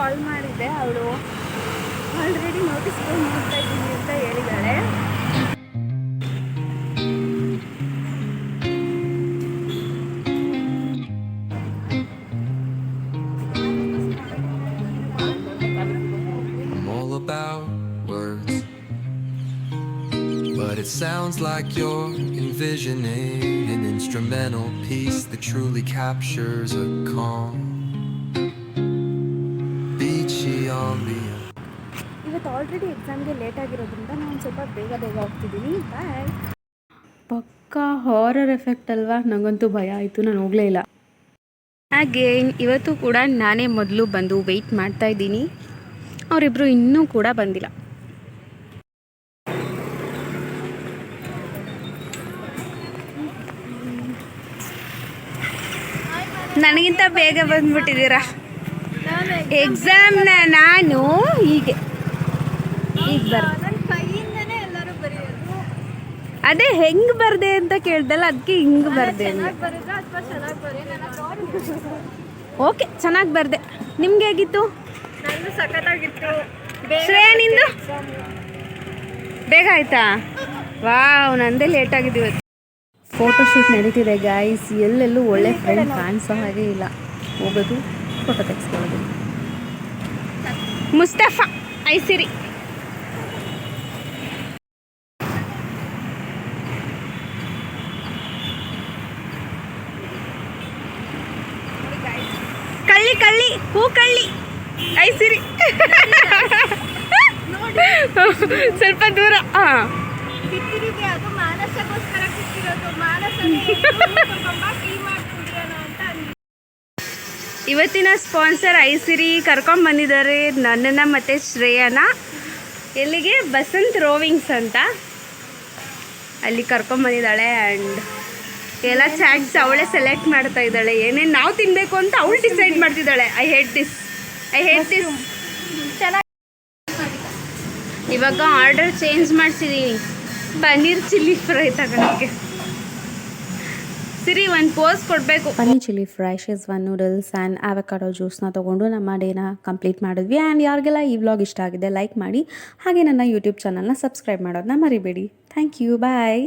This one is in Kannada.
ಕಾಲ್ ಮಾಡಿದ್ದೆ, ಅವಳು ಆಲ್ರೆಡಿ ನೋಟಿಸ್ ನೋಡ್ತಾ ಇದ್ದೀನಿ ಅಂತ ಹೇಳಿದ್ದಾಳೆ. But it sounds like you're envisioning an instrumental piece that truly captures a calm, beachy ambience. ಇವತ್ತು ಆಲ್ರೆಡಿ ಎಕ್ಸಾಮ್ಗೆ ಲೇಟ್ ಆಗಿರೋದ್ರಿಂದ ನಾನು ಸ್ವಲ್ಪ ಬೇಗ ಹೋಗ್ತಿದ್ದೀನಿ. ಬಾಯ್. ಪಕ್ಕಾ ಹಾರರ್ ಎಫೆಕ್ಟ್ ಅಲ್ವಾ? ನನಗಂತೂ ಭಯ ಆಯಿತು, ನಾನು ಹೋಗಲೇ ಇಲ್ಲ. ಅಗೇನ್ ಇವತ್ತು ಕೂಡ ನಾನೇ ಮೊದಲು ಬಂದು ವೆಯ್ಟ್ ಮಾಡ್ತಾ ಇದ್ದೀನಿ. ಅವರಿಬ್ಬರು ಇನ್ನೂ ಕೂಡ ಬಂದಿಲ್ಲ. ನನಗಿಂತ ಬೇಗ ಬಂದ್ಬಿಟ್ಟಿದ್ದೀರಾ. ಎಕ್ಸಾಮ್ನ ನಾನು ಈಗ ಅದೇ ಹೆಂಗೆ ಬರ್ದೆ ಅಂತ ಕೇಳ್ದಲ್ಲ, ಅದಕ್ಕೆ ಹಿಂಗೆ ಬರ್ದೆ. ಓಕೆ, ಚೆನ್ನಾಗಿ ಬರ್ದೆ. ನಿಮ್ಗೆ ಹೇಗಿತ್ತು? ಶ್ರೇಯಾ ನಿಂದು ಬೇಗ ಆಯ್ತಾ? ವಾವ್, ನಂದೇ ಲೇಟ್ ಆಗಿದೆ ಇವತ್ತು. ಫೋಟೋಶೂಟ್ ನಡೀತಿದೆ ಗೈಸ್. ಎಲ್ಲೆಲ್ಲೂ ಒಳ್ಳೆ ಫ್ರೆಂಡ್ ಕಾಣಿಸೋ ಹಾಗೆ ಇಲ್ಲ. ಹೋಗೋದು, ಫೋಟೋ ತೆಗೆಸ್ಕೊಳ್ಳೋದು. ಮುಸ್ತಫಾ ಐಸಿರಿ ಕಳ್ಳಿ ಕಳ್ಳಿ ಹೂ ಕಳ್ಳಿ ಐಸಿರಿ ಸ್ವಲ್ಪ ದೂರ. ಇವತ್ತಿನ ಸ್ಪಾನ್ಸರ್ ಐಸಿರಿ ಕರ್ಕೊಂಡ್ಬಂದಿದ್ದಾರೆ ನನ್ನನ್ನು ಮತ್ತು ಶ್ರೇಯನ. ಎಲ್ಲಿಗೆ? ಬಸಂತ್ ರೋವಿಂಗ್ಸ್ ಅಂತ ಅಲ್ಲಿ ಕರ್ಕೊಂಡ್ಬಂದಿದ್ದಾಳೆ. ಆ್ಯಂಡ್ ಎಲ್ಲ ಚಾಟ್ಸ್ ಅವಳೇ ಸೆಲೆಕ್ಟ್ ಮಾಡ್ತಾ ಇದ್ದಾಳೆ. ಏನೇನು ನಾವು ತಿನ್ನಬೇಕು ಅಂತ ಅವಳು ಡಿಸೈಡ್ ಮಾಡ್ತಿದ್ದಾಳೆ. I hate this. ಚೆನ್ನಾಗಿ. ಇವಾಗ ಆರ್ಡರ್ ಚೇಂಜ್ ಮಾಡಿಸಿದ್ದೀನಿ, ಪನ್ನೀರ್ ಚಿಲ್ಲಿ ಫ್ರೈ ತಗೊಳಕ್ಕೆ. ಸಿರಿ ಒಂದು ಪೋಸ್ ಕೊಡಬೇಕು. Paneer chilli fry, schezwan noodles and avocado ಜ್ಯೂಸ್ನ ತೊಗೊಂಡು ನಮ್ಮ ಡೇನ ಕಂಪ್ಲೀಟ್ ಮಾಡಿದ್ವಿ. ಆ್ಯಂಡ್ ಯಾರಿಗೆಲ್ಲ ಈ ವ್ಲಾಗ್ ಇಷ್ಟ ಆಗಿದೆ ಲೈಕ್ ಮಾಡಿ, ಹಾಗೆ ನನ್ನ ಯೂಟ್ಯೂಬ್ ಚಾನಲ್ನ ಸಬ್ಸ್ಕ್ರೈಬ್ ಮಾಡೋದನ್ನ ಮರಿಬೇಡಿ. Thank you, bye.